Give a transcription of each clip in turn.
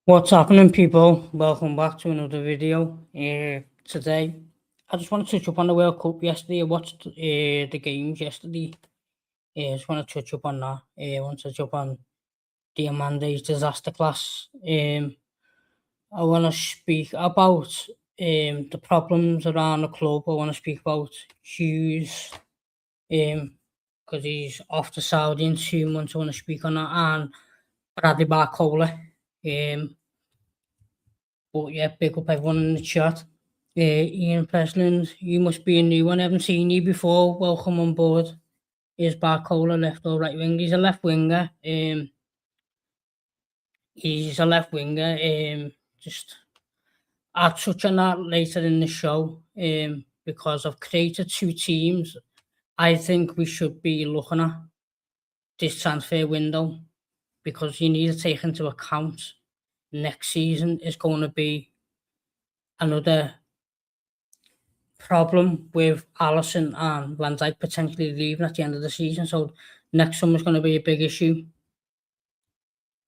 What's happening, people? Welcome back to another video. Today, I just want to touch up on the World Cup yesterday. I watched the games yesterday. I just want to touch up on that. I want to touch up on Diamante's disaster class. I want to speak about the problems around the club. I want to speak about Hughes, because he's off to Saudi in 2 months. I want to speak on that, and Bradley Barcola. But yeah, big up everyone in the chat. Ian Presland, you must be a new one. I haven't seen you before. Welcome on board. Is Barcola left or right wing? He's a left winger. Just I'll touch on that later in the show. Because I've created two teams I think we should be looking at this transfer window, because you need to take into account next season is going to be another problem with Alisson and Van Dijk potentially leaving at the end of the season. So next summer's going to be a big issue.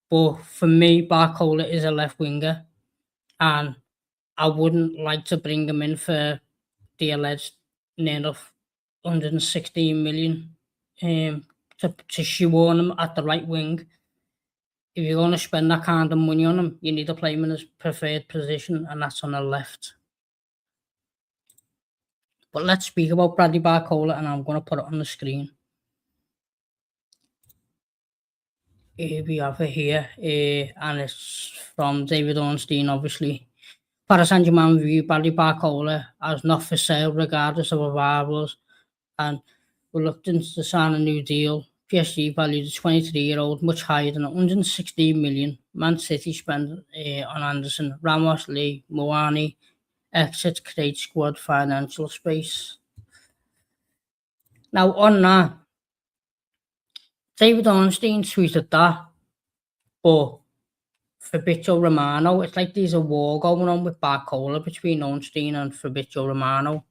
But for me, Barcola is a left winger, and I wouldn't like to bring him in for the alleged near of 116 million to shoehorn him at the right wing. If you're going to spend that kind of money on him, you need to play him in his preferred position, and that's on the left. But let's speak about Bradley Barcola, and I'm going to put it on the screen. We have it here, and it's from David Ornstein, obviously. Paris Saint-Germain view Bradley Barcola as not for sale, regardless of arrivals, and reluctant to sign a new deal. PSG valued the 23-year-old much higher than 116 million. Man City spent on Anderson, Ramos, Lee, Moani. Exit create squad financial space. Now, on that, David Ornstein tweeted that, but Fabrizio Romano, it's like there's a war going on with Barcola between Ornstein and Fabrizio Romano,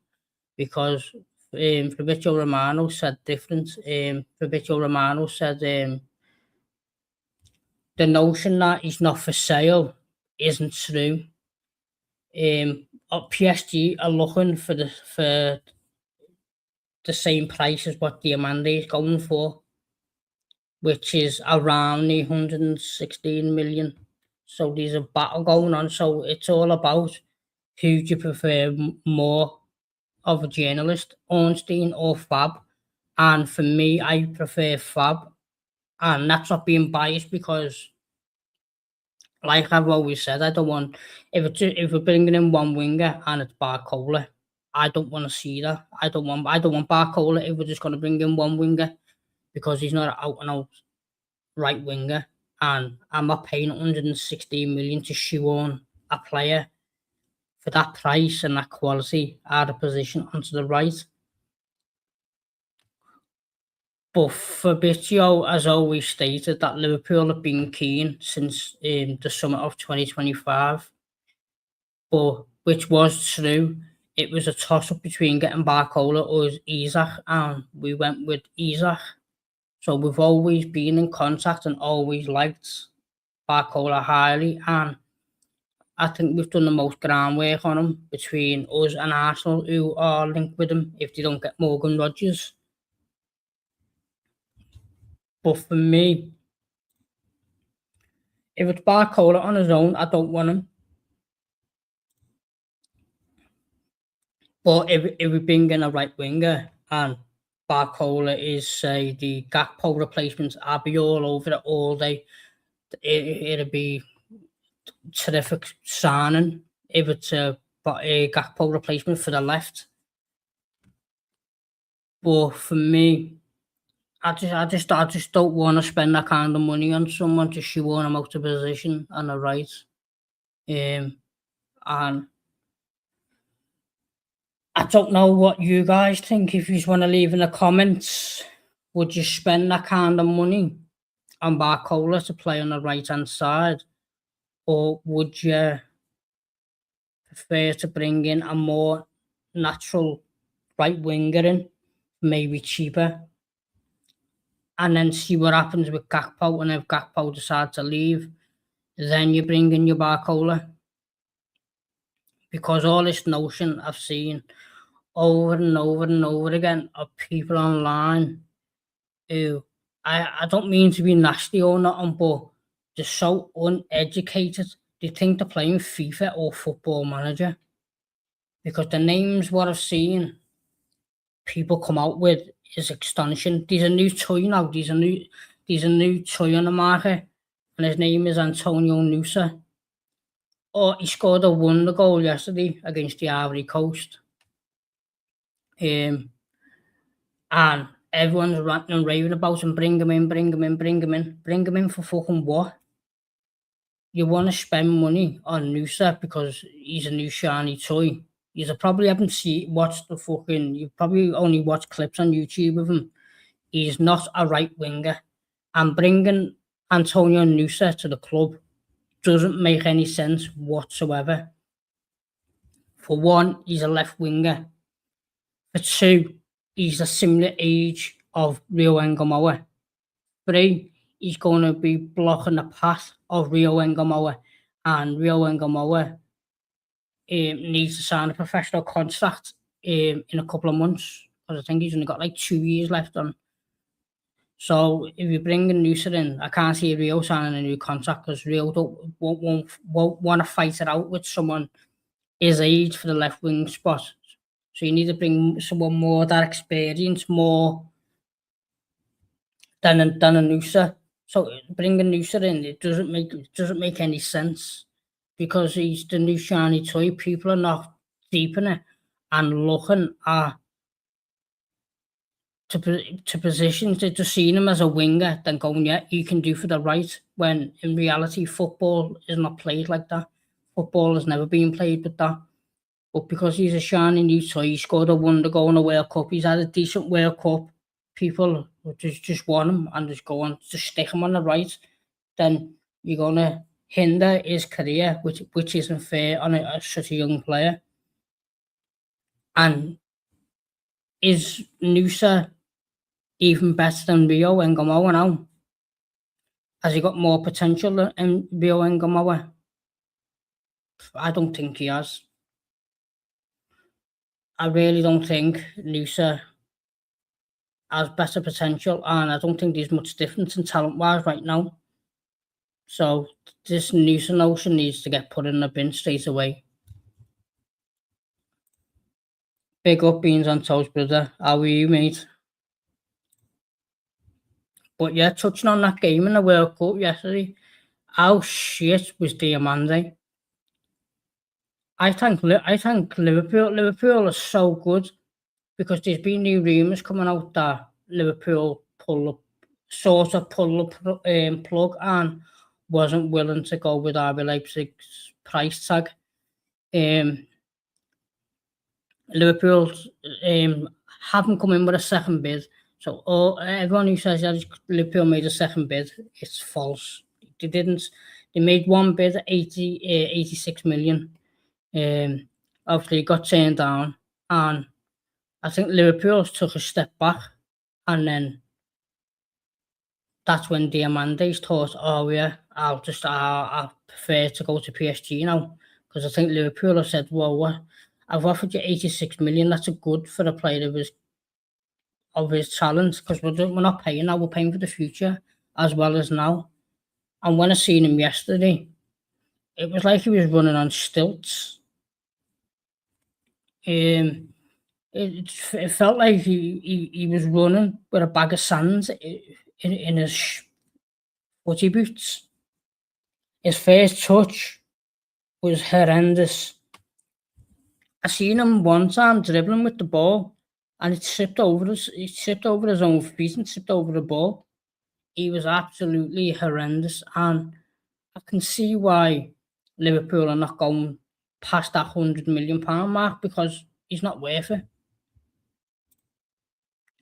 because Fabrizio Romano said different. Fabrizio Romano said the notion that he's not for sale isn't true. PSG are looking for the same price as what Diamante is going for, which is around 116 million. So there's a battle going on. So it's all about who do you prefer more of a journalist, Ornstein or Fab? And for me, I prefer Fab. And that's not being biased, because, like I've always said, I don't want, if we're bringing in one winger and it's Barcola, I don't want to see that. I don't want Barcola if we're just going to bring in one winger, because he's not an out and out right winger, and I'm not paying 116 million to shoehorn a player for that price and that quality out of position onto the right. But Fabrizio has always stated that Liverpool have been keen since the summer of 2025, but which was true. It was a toss-up between getting Barcola or Isak, and we went with Isak. So we've always been in contact and always liked Barcola highly, and I think we've done the most groundwork on him between us and Arsenal, who are linked with him if they don't get Morgan Rodgers. But for me, if it's Barcola on his own, I don't want him. But if we bring in a right winger and Barcola is, say, the Gakpo replacement, I'll be all over it all day. It'll be terrific signing if it's a Gakpo replacement for the left. But for me, I just don't want to spend that kind of money on someone to shoehorn him out of position on the right. And I don't know what you guys think. If you just want to leave in the comments, would you spend that kind of money on Barcola to play on the right hand side, or would you prefer to bring in a more natural right winger in, maybe cheaper, and then see what happens with Gakpo? And if Gakpo decides to leave, then you bring in your Barcola. Because all this notion I've seen over and over and over again of people online who, I don't mean to be nasty or nothing, but they're so uneducated. They think they're playing FIFA or Football Manager. Because the names what I've seen people come out with is astonishing. There's a new toy now. There's a new toy on the market, and his name is Antonio Nusa. Oh, he scored a wonder goal yesterday against the Ivory Coast. And everyone's ranting and raving about him. Bring him in, bring him in, bring him in. Bring him in for fucking what? You want to spend money on Nusa because he's a new shiny toy. You probably haven't watched the fucking. You probably only watched clips on YouTube of him. He's not a right winger, and bringing Antonio Nusa to the club doesn't make any sense whatsoever. For one, he's a left winger. For two, he's a similar age of Rio Engamoa. 3, he's going to be blocking the path of Rio Engamoa, and Rio Engamoa needs to sign a professional contract in a couple of months, because I think he's only got like 2 years left on. So if you bring a Noosa in, I can't see Rio signing a new contract because Rio won't want to fight it out with someone his age for the left wing spot. So you need to bring someone more that experience, more than a Noosa. So bringing Noosa in, it doesn't make any sense because he's the new shiny toy. People are not deep in it and looking at to positions. They're just seeing him as a winger, then going, yeah, he can do for the right. When in reality, football is not played like that. Football has never been played with that. But because he's a shiny new toy, he scored a wonder goal in a World Cup. He's had a decent World Cup. People just want him and just go on to stick him on the right. Then you're gonna hinder his career, which isn't fair on such a young player. And is Nusa even better than Rio Engamoa now? Has he got more potential than Rio Engamoa? I don't think he has. I really don't think Nusa has better potential, and I don't think there's much difference in talent-wise right now. So this Nusa notion needs to get put in the bin straight away. Big up beans on toast, brother. How are you, mate? But yeah, touching on that game in the World Cup yesterday, how shit was Diamande? I think Liverpool. Liverpool is so good because there's been new rumours coming out that Liverpool pull the plug and wasn't willing to go with RB Leipzig's price tag. Liverpool haven't come in with a second bid. So everyone who says that Liverpool made a second bid, it's false. They didn't. They made one bid at 86 million. Obviously, it got turned down, and I think Liverpool took a step back, and then that's when Diamantes thought, "Oh yeah, I prefer to go to PSG now," because I think Liverpool have said, "Well, what? I've offered you 86 million. That's a good for a player of his talent, because we're not paying now. We're paying for the future as well as now." And when I seen him yesterday, it was like he was running on stilts. It felt like he was running with a bag of sand in his footy boots. His first touch was horrendous. I seen him one time dribbling with the ball, and it tripped over his own feet and tripped over the ball. He was absolutely horrendous, and I can see why Liverpool are not going past that £100 million mark, because he's not worth it.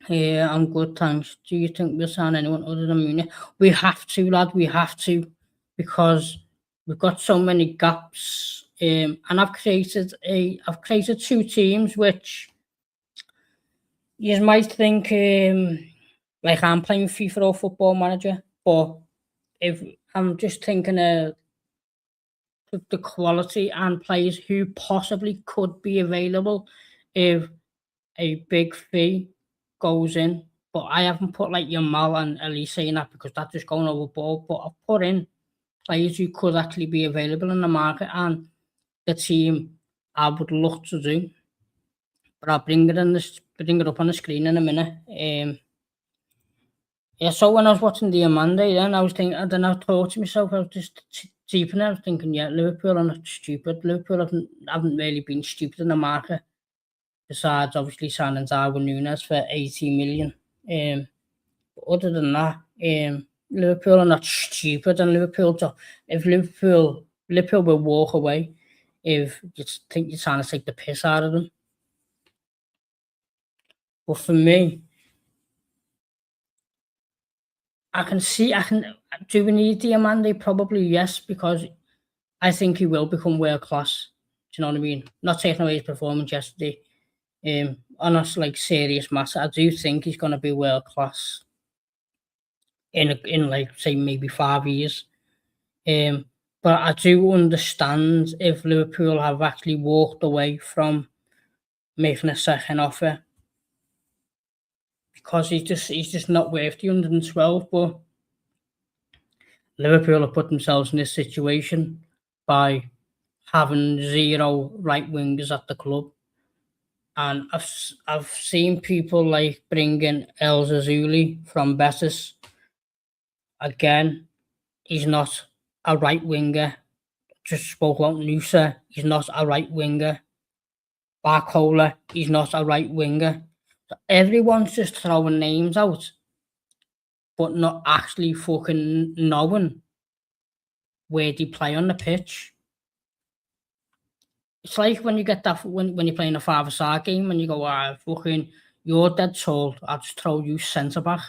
Yeah, I'm good, thanks. Do you think we'll sign anyone other than Munich? We have to, lad. We have to, because we've got so many gaps. And I've created 2 teams, which you might think like I'm playing FIFA or Football Manager, but if I'm just thinking the quality and players who possibly could be available if a big fee goes in. But I haven't put like Yamal and Elise in that because that's just going overboard. But I've put in players who could actually be available in the market and the team I would love to do. But I'll bring it up on the screen in a minute. Yeah, so when I was watching the Monday, then I was thinking, and then I thought to myself, I was just deep in it, I was thinking, yeah, Liverpool are not stupid. Liverpool haven't really been stupid in the market, besides obviously signing Darwin Núñez for 80 million. But other than that, Liverpool are not stupid, and if Liverpool will walk away if you think you're trying to take the piss out of them. But for me, do we need Diamande? Probably yes, because I think he will become world class. Do you know what I mean? Not taking away his performance yesterday. On a like serious matter, I do think he's going to be world class in like say maybe 5 years. But I do understand if Liverpool have actually walked away from making a second offer because he's just not worth the 112. But Liverpool have put themselves in this situation by having 0 right wingers at the club. And I've seen people like bringing El Zazuli from Betis. Again, he's not a right winger. Just spoke about Nusa, he's not a right winger. Barcola, he's not a right winger. So everyone's just throwing names out, but not actually fucking knowing where they play on the pitch. It's like when you get that when you're playing a five-a-side game and you go, fucking, you're dead tall. I'll just throw you centre back.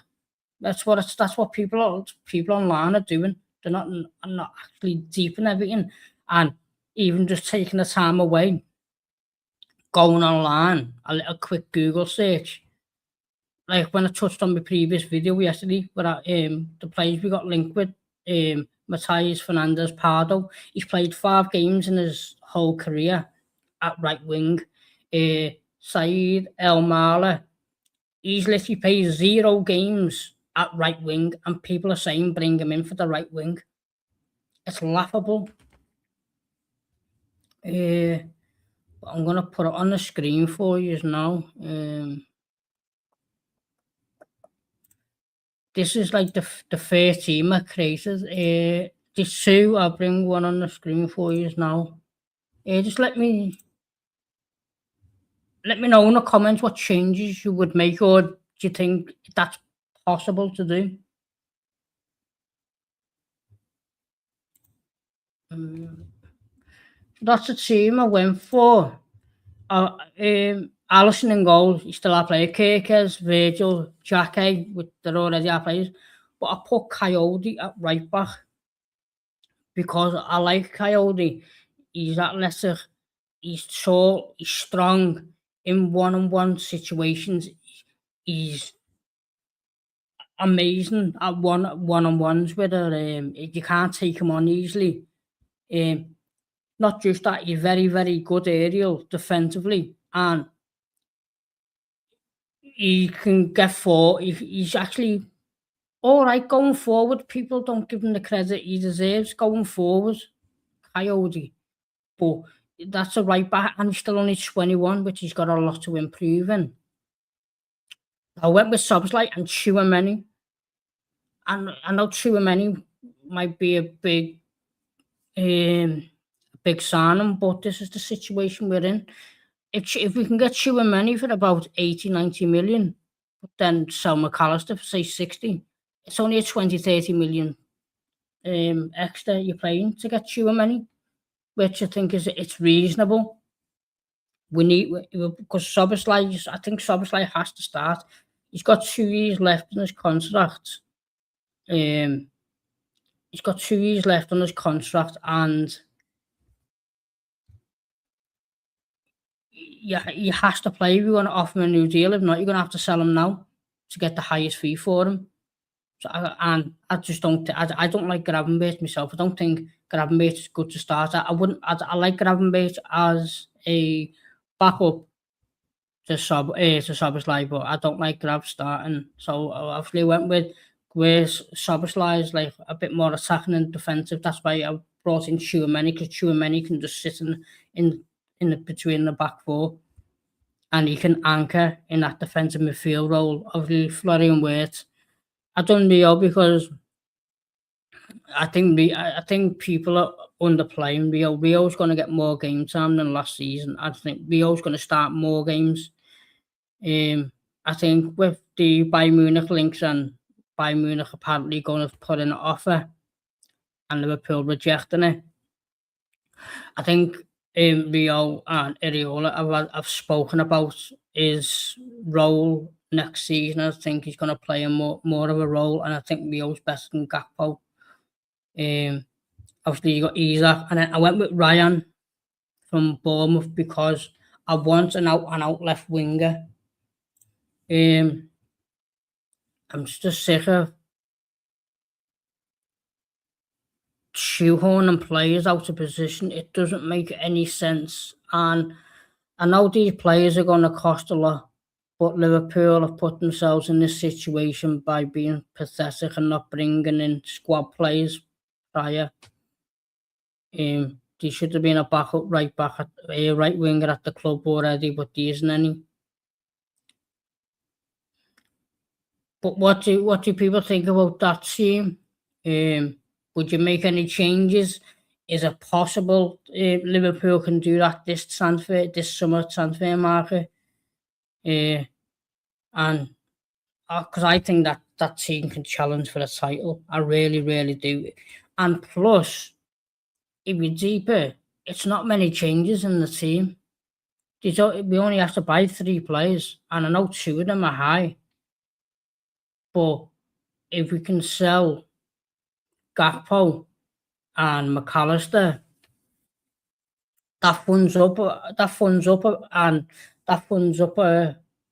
That's what people online are doing. They're not actually deep in everything, and even just taking the time away, going online, a little quick Google search. Like when I touched on my previous video yesterday, where the players we got linked with, Matthias Fernandez Pardo, he's played 5 games in his whole career at right wing. Saeed El Mala, he's literally played 0 games at right wing, and people are saying bring him in for the right wing. It's laughable. I'm gonna put it on the screen for you now. This is like the first team I created. There's 2. I'll bring one on the screen for you now. Just let me know in the comments what changes you would make, or do you think that's possible to do? That's the team I went for. Alisson in goal, he's still our player. Kirkes, Virgil, Jackie, they're already our players. But I put Coyote at right back because I like Coyote. He's athletic, he's tall, he's strong in one-on-one situations. He's amazing at one-on-ones with her. You can't take him on easily. Not just that, he's very, very good aerial defensively, and he can get forward. He's actually all right going forward. People don't give him the credit he deserves going forward. Coyote, but that's a right back, and he's still only 21, which he's got a lot to improve in. I went with Szoboszlai and Tchouaméni, and I know Tchouaméni might be a big signing, but this is the situation we're in. If we can get Tchouaméni for about 80, 90 million, but then sell McAllister for say 60, it's only a 20, 30 million extra you're paying to get Tchouaméni, which I think it's reasonable. We need, because Szoboszlai, I think Szoboszlai has to start. He's got 2 years left in his contract. He's got 2 years left on his contract, and he has to play if you want to offer him a new deal. If not, you're going to have to sell him now to get the highest fee for him. So I just don't. I don't like Gravenberch myself. I don't think Gravenberch is good to start at. I like Gravenberch as a backup to Szoboszlai, but I don't like Grav starting. So I actually went with where Szoboszlai is like a bit more attacking and defensive. That's why I brought in Tchouaméni, because Tchouaméni can just sit between the back four, and he can anchor in that defensive midfield role. Obviously, Florian Wirtz, I done Rio because I think people are underplaying Rio. Rio's going to get more game time than last season. I think Rio's going to start more games. I think with the Bayern Munich links, and Bayern Munich apparently going to put in an offer and Liverpool rejecting it, I think Rio and Areola have spoken about his role next season. I think he's going to play a more of a role, and I think Rio's better than Gakpo. Obviously, you got Isaac, and then I went with Ryan from Bournemouth because I want an out left winger. I'm just sick of shoehorning players out of position. It doesn't make any sense. And I know these players are going to cost a lot, but Liverpool have put themselves in this situation by being pathetic and not bringing in squad players prior. There should have been a backup right winger at the club already, but there isn't any. But what do people think about that team? Would you make any changes? Is it possible Liverpool can do that this summer transfer market? And because I think that team can challenge for the title, I really, really do. And plus, if you're deeper, it's not many changes in the team. We only have to buy 3 players, and I know 2 of them are high. But if we can sell Gakpo and McAllister, that funds up a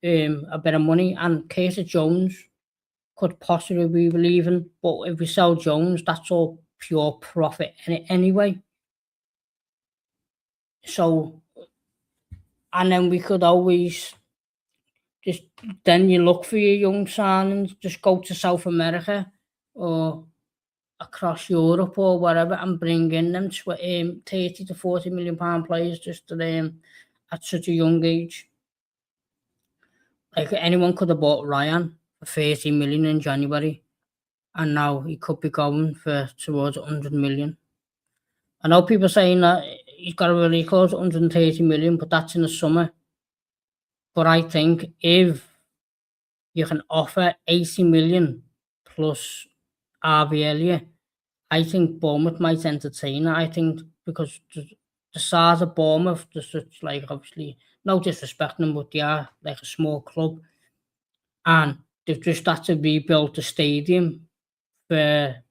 bit of money, and Curtis Jones could possibly be leaving. But if we sell Jones, that's all pure profit anyway. So, and then we could always then you look for your young signings, just go to South America or across Europe or whatever, and bring in them 30 to 40 million pound players just at such a young age. Like, anyone could have bought Ryan for 30 million in January, and now he could be going for towards 100 million. I know people saying that he's got a really close 130 million, but that's in the summer. But I think if you can offer 80 million plus RV I think Bournemouth might entertain it. I think because the size of Bournemouth, there's such, like, obviously, no disrespect them, but they are like a small club, and they've just had to rebuild the stadium to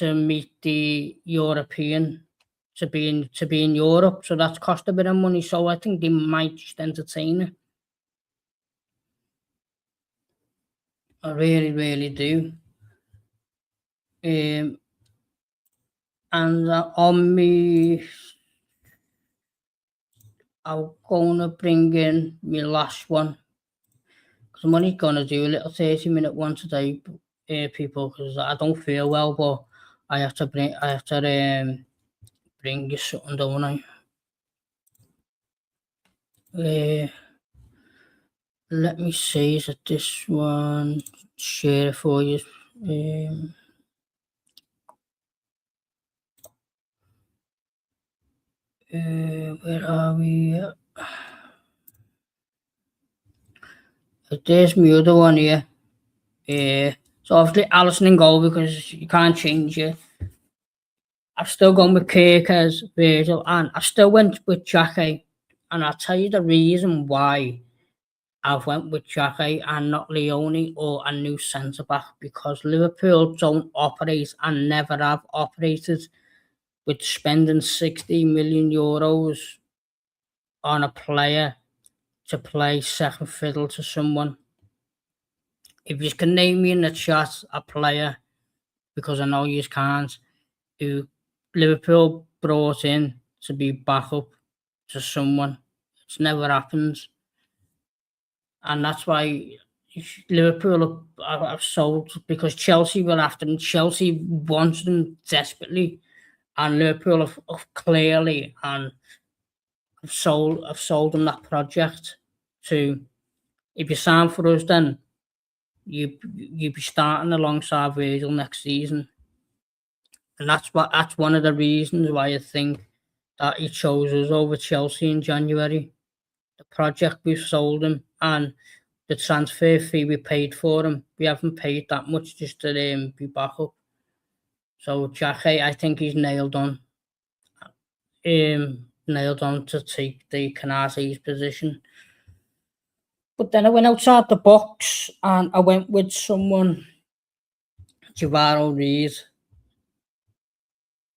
meet the European to be in Europe. So that's cost a bit of money. So I think they might just entertain it. I really, really do. And on me, I'm gonna bring in my last one, because I'm only gonna do a little 30-minute one today, people, because I don't feel well, but I have to bring you something, don't I? Let me see, is it this one? Share it for you. Where are we? There's my other one here. So obviously Alisson in goal, because you can't change it. I've still gone with Kirkers, Virgil, and I still went with Xhaka. And I'll tell you the reason why I've went with Xhaka and not Leone or a new centre-back, because Liverpool don't operate and never have operated with spending 60 million euros on a player to play second fiddle to someone. If you can name me in the chat a player, because I know you can't, who Liverpool brought in to be backup to someone. It's never happens, and that's why Liverpool have sold, because Chelsea were after them. Chelsea wants them desperately, and Liverpool have clearly and have sold them that project to. If you sign for us, then you be starting alongside Virgil next season, and that's one of the reasons why I think that he chose us over Chelsea in January. The project we've sold him and the transfer fee we paid for him, we haven't paid that much just to be back up. So Jack, I think he's nailed on to take the Canate's position. But then I went outside the box and I went with someone, Javaro Reed.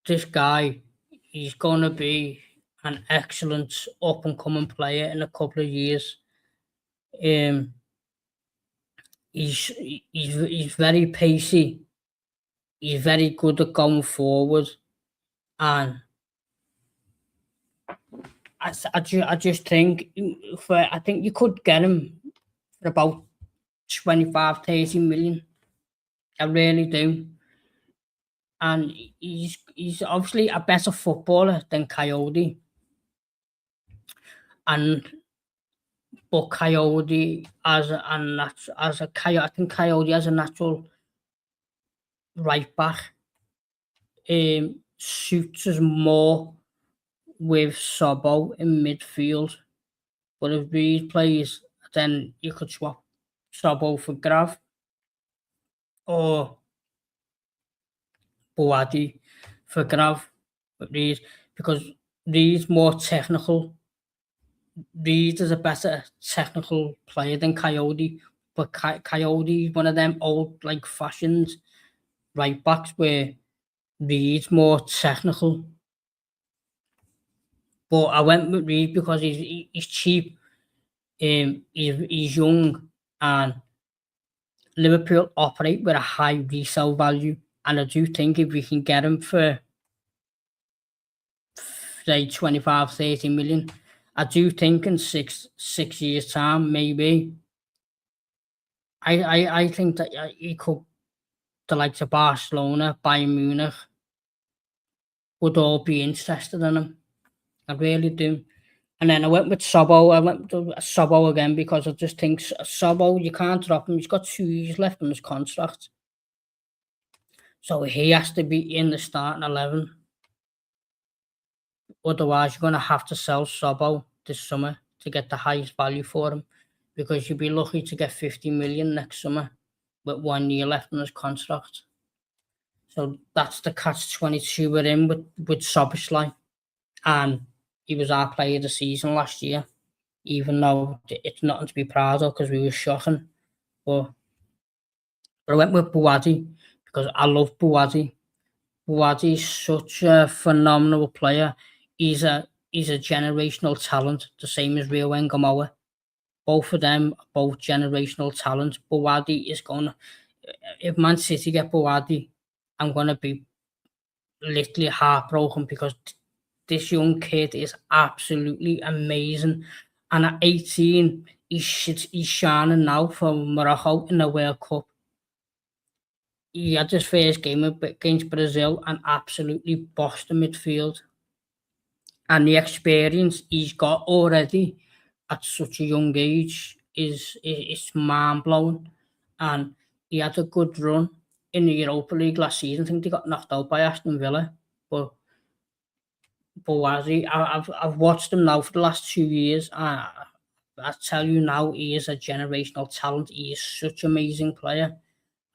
This guy, he's going to be an excellent up and coming player in a couple of years. Um, he's very pacey. He's very good at going forward, and I just think I think you could get him for about 25-30 million. I really do. And he's obviously a better footballer than Coyote. But Coyote I think Coyote as a natural right back suits us more with Sobo in midfield. But if Reed plays, then you could swap Sobo for Grav or Boadi for Grav with Reed, because Reed's more technical. Reed is a better technical player than Coyote, but Coyote is one of them old, like, fashioned right backs where Reed's more technical. But I went with Reed because he's cheap, he's young, and Liverpool operate with a high resale value, and I do think if we can get him for, say, 25-30 million, I do think in six years' time, maybe, I think that he could, the likes of Barcelona, Bayern Munich, would all be interested in him. I really do. And then I went with Sobo. I went with Sobo again because I just think Sobo, you can't drop him. He's got 2 years left on his contract. So he has to be in the starting 11. Otherwise, you're going to have to sell Sobo this summer to get the highest value for him, because you'll be lucky to get 50 million next summer with 1 year left on his contract. So that's the catch-22 we're in with Soboslai. And he was our player of the season last year, even though it's nothing to be proud of because we were shocking. But I went with Boadi because I love Boadi. Boadi's such a phenomenal player. He's a generational talent, the same as Rio Ngamoa. Both of them are both generational talents. Boadi is going to, if Man City get Boadi, I'm going to be literally heartbroken, because this young kid is absolutely amazing. And at 18, he's shining now for Morocco in the World Cup. He had his first game against Brazil and absolutely bossed the midfield. And the experience he's got already at such a young age is mind blowing. And he had a good run in the Europa League last season. I think they got knocked out by Aston Villa. But Boadi, I've watched him now for the last 2 years. I tell you now, he is a generational talent. He is such an amazing player.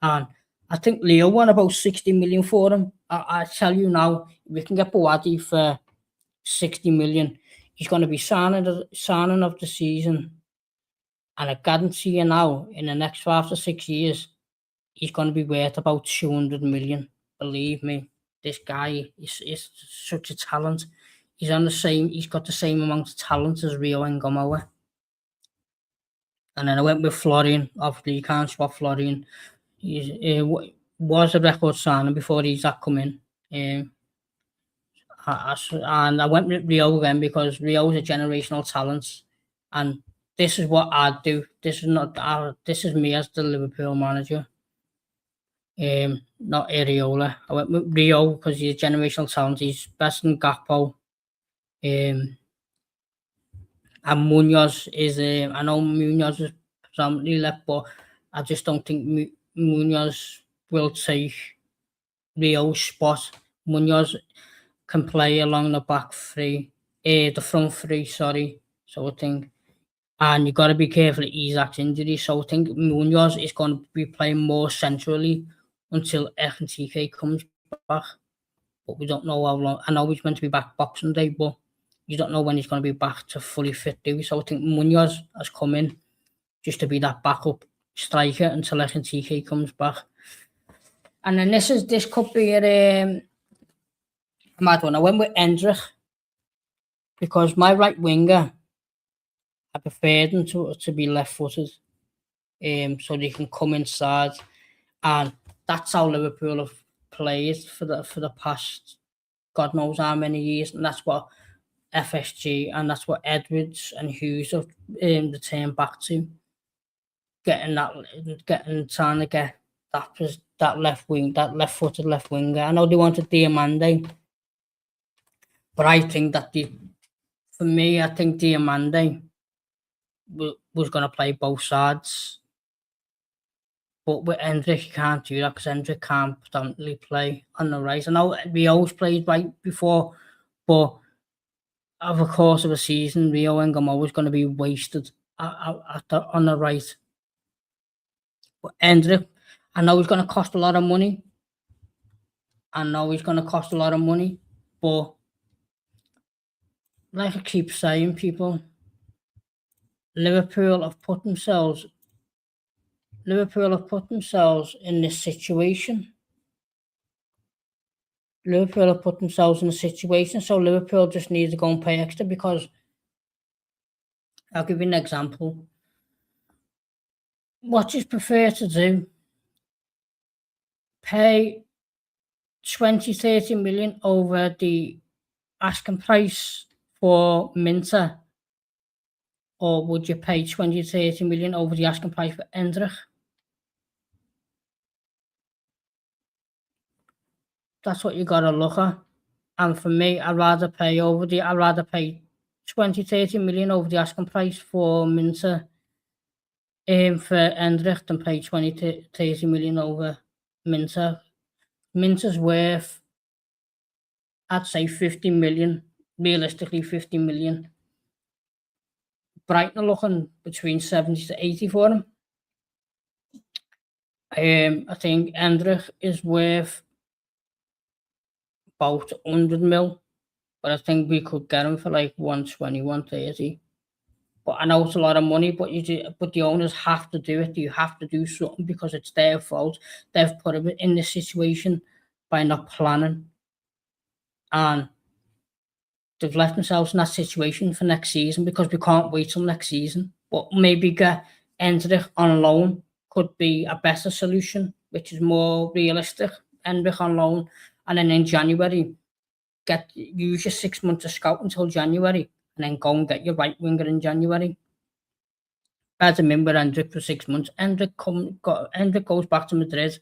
And I think Leo won about 60 million for him. I tell you now, if we can get Boadi for 60 million, he's going to be signing of the season. And I guarantee you now, in the next 5 to 6 years, he's going to be worth about 200 million. Believe me, this guy is such a talent. He's got the same amount of talent as Rio Ngamoa. And then I went with Florian. Obviously, you can't swap Florian. He was a record signing before Isaac come in. And I went with Rio again because Rio is a generational talent, and this is what I'd do. This is not this is me as the Liverpool manager. Not Areola. I went with Rio because he's a generational talent. He's best in Gakpo. And Munoz is. I know Munoz is predominantly left, but I just don't think Munoz will take Rio's spot. Munoz can play along the back three, the front three, sorry. So I think, and you got to be careful of Isaac's injury. So I think Munoz is going to be playing more centrally until TK comes back. But we don't know how long. I know he's meant to be back Boxing Day, but you don't know when he's going to be back to fully fit, do we? So I think Munoz has come in just to be that backup striker until TK comes back. And then this could be a mad one. I went with Hendrick because my right winger, I prefer them to be left-footed, so they can come inside, and that's how Liverpool have played for the past God knows how many years, and that's what FSG and that's what Edwards and Hughes have returned back to, trying to get that left wing, that left-footed left winger. I know they wanted Diamande, but I think that for me, I think Diamande was going to play both sides. But with Hendrick, you can't do that because Hendrick can't predominantly play on the right. I know we always played right before, but over the course of a season, Rio and Gamo is going to be wasted on the right. But Hendrick, I know he's going to cost a lot of money. But like I keep saying, people, Liverpool have put themselves in this situation. Liverpool have put themselves in a situation, so Liverpool just need to go and pay extra because I'll give you an example. What do you prefer to do? Pay 20-30 million over the asking price for Minter, or would you pay 20-30 million over the asking price for Hendrick? That's what you got to look at. And for me, I'd rather pay 20-30 million over the asking price for Minter for Hendrick than pay 20-30 million over Minter. Minter's worth, I'd say 50 million, realistically 50 million. Brighton are looking between 70 to 80 for him. I think Hendrick is worth about 100 mil, but I think we could get him for like 120, 130. But I know it's a lot of money, but the owners have to do it. You have to do something because it's their fault. They've put him in this situation by not planning, and they've left themselves in that situation for next season because we can't wait till next season. But maybe get Hendrick on loan could be a better solution, which is more realistic. Hendrick on loan, and then in January, use your 6 months of scout until January, and then go and get your right winger in January. As a member, Hendrick for 6 months. Hendrick goes back to Madrid,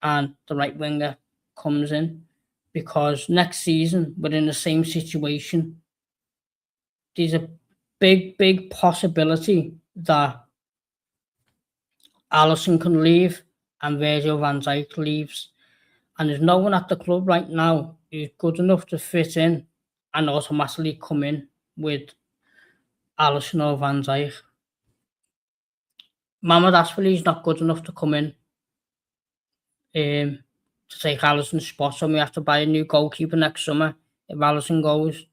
and the right winger comes in, because next season we're in the same situation. There's a big possibility that Alisson can leave and Virgil van Dijk leaves, and there's no one at the club right now who's good enough to fit in and automatically come in with Alisson or Van Dijk. Mohamed Ashley is not good enough to come in to take Alisson's spot, so we have to buy a new goalkeeper next summer if Alisson goes.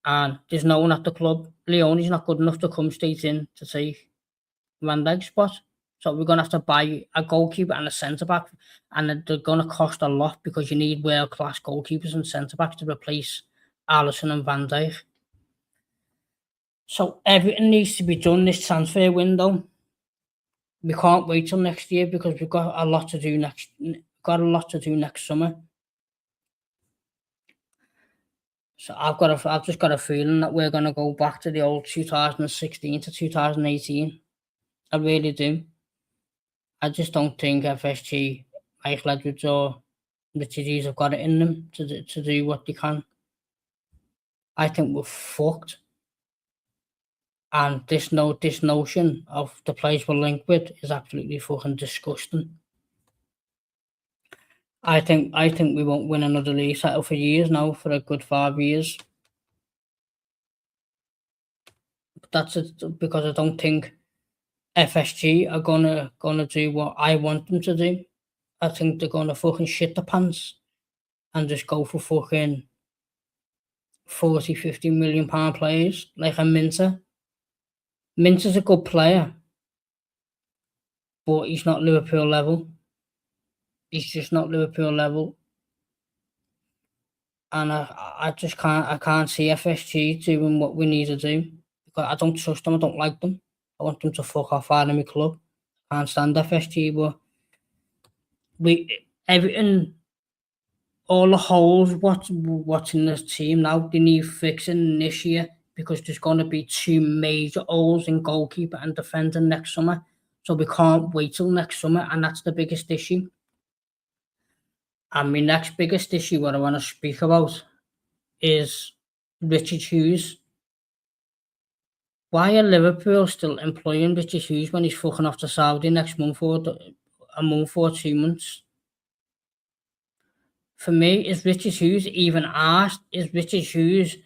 And there's no one at the club. Leone's not good enough to come straight in to take Van Dijk's spot. So we're going to have to buy a goalkeeper and a centre-back, and they're going to cost a lot because you need world-class goalkeepers and centre-backs to replace Alisson and Van Dijk. So everything needs to be done this transfer window. We can't wait till next year because we've got a lot to do next summer. So I've just got a feeling that we're gonna go back to the old 2016 to 2018. I really do. I just don't think FSG, Mike Ledwidge or Richard Hughes have got it in them to do what they can. I think we're fucked. And this notion of the players we're linked with is absolutely fucking disgusting. I think we won't win another league title for years now, for a good 5 years. But that's it, because I don't think FSG are gonna do what I want them to do. I think they're gonna fucking shit the pants and just go for fucking 40-50 million pound players like a Minter. Minter's a good player, but he's not Liverpool level. He's just not Liverpool level. And I just can't see FSG doing what we need to do, because I don't trust them. I don't like them. I want them to fuck off out of my club. I can't stand FSG, but everything, all the holes what's in this team now, they need fixing this year, because there's going to be two major holes in goalkeeper and defender next summer. So we can't wait till next summer, and that's the biggest issue. And my next biggest issue, what I want to speak about, is Richard Hughes. Why are Liverpool still employing Richard Hughes when he's fucking off to Saudi next month, or a month or 2 months? For me, is Richard Hughes even asked? Is Richard Hughes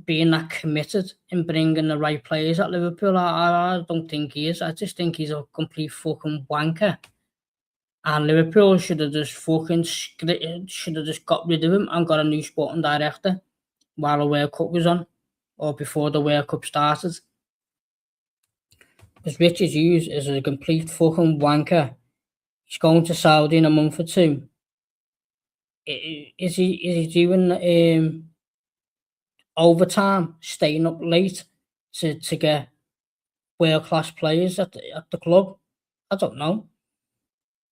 being that committed in bringing the right players at Liverpool? I don't think he is. I just think he's a complete fucking wanker. And Liverpool should have just got rid of him and got a new sporting director while the World Cup was on, or before the World Cup started. Because Richard Hughes is a complete fucking wanker. He's going to Saudi in a month or two. Is he doing overtime, staying up late to get world class players at the club? I don't know.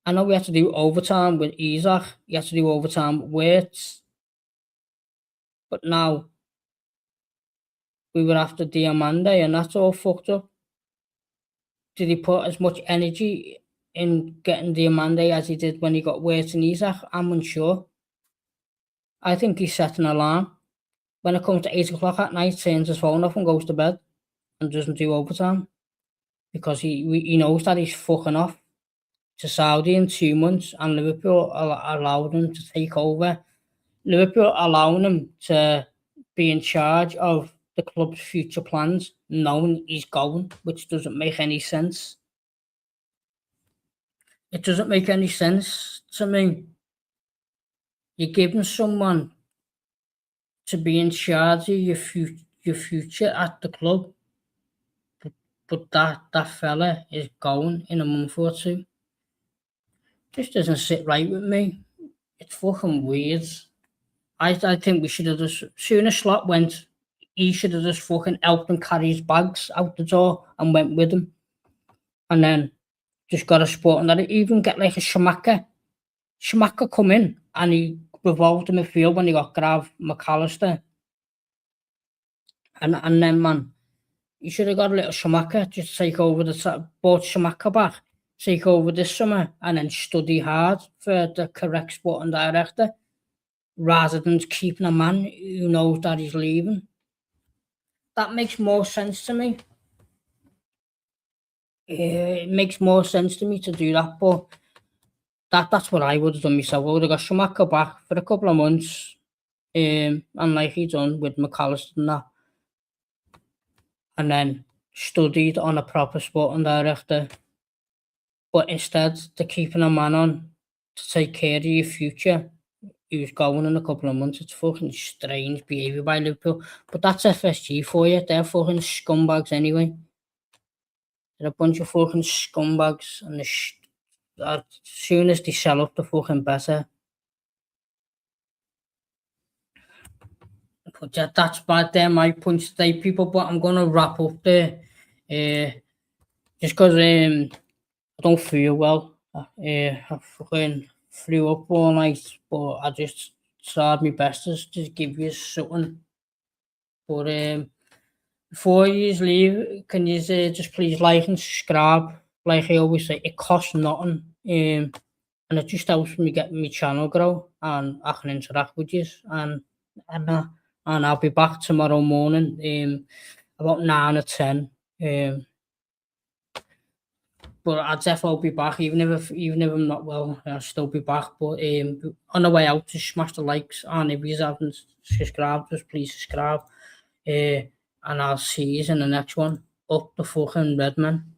I know we had to do overtime with Isaac. You had to do overtime with Wirtz. But now we were after Diamande, and that's all fucked up. Did he put as much energy in getting Diamande as he did when he got Wirtz and Isaac? I'm unsure. I think he's set an alarm. When it comes to 8 o'clock at night, turns his phone off and goes to bed and doesn't do overtime, because he knows that he's fucking off to Saudi in 2 months, and Liverpool allowed him to take over. Liverpool allowing him to be in charge of the club's future plans, knowing he's going, which doesn't make any sense. It doesn't make any sense to me. You're giving someone to be in charge of your future at the club, but that fella is going in a month or two. Just doesn't sit right with me. It's fucking weird. I think we should have just, soon as Slot went, he should have just fucking helped him carry his bags out the door and went with him. And then just got a sport, and that even get like a Schumacher. Schumacher come in and he revolved the midfield when he got Grav McAllister. And then, man, you should have got a little Schumacher, just take over bought Schumacher back, take over this summer, and then study hard for the correct sporting director, rather than keeping a man who knows that he's leaving. That makes more sense to me. It makes more sense to me to do that, but that's what I would have done myself. I would have got Schumacher back for a couple of months, and like he done with McAllister and that, and then studied on a proper sporting director. But instead, they're keeping a man on to take care of your future, who's going in a couple of months. It's fucking strange behaviour by Liverpool. But that's FSG for you. They're fucking scumbags anyway. They're a bunch of fucking scumbags, and as soon as they sell up, they're fucking better. But yeah, that's bad. They're my points today, people. But I'm gonna wrap up there. Just because I don't feel well. I fucking flew up all night, but I just tried my best to give you something. But before you leave, can you just please like and subscribe? Like I always say, it costs nothing. And it just helps me get my channel grow, and I can interact with you. And, uh, and I'll be back tomorrow morning, about 9 or 10. But I'll definitely be back, even if I'm not well, I'll still be back. But on the way out, just smash the likes, and if you haven't subscribed, just please subscribe. And I'll see you in the next one. Up the fucking Redman.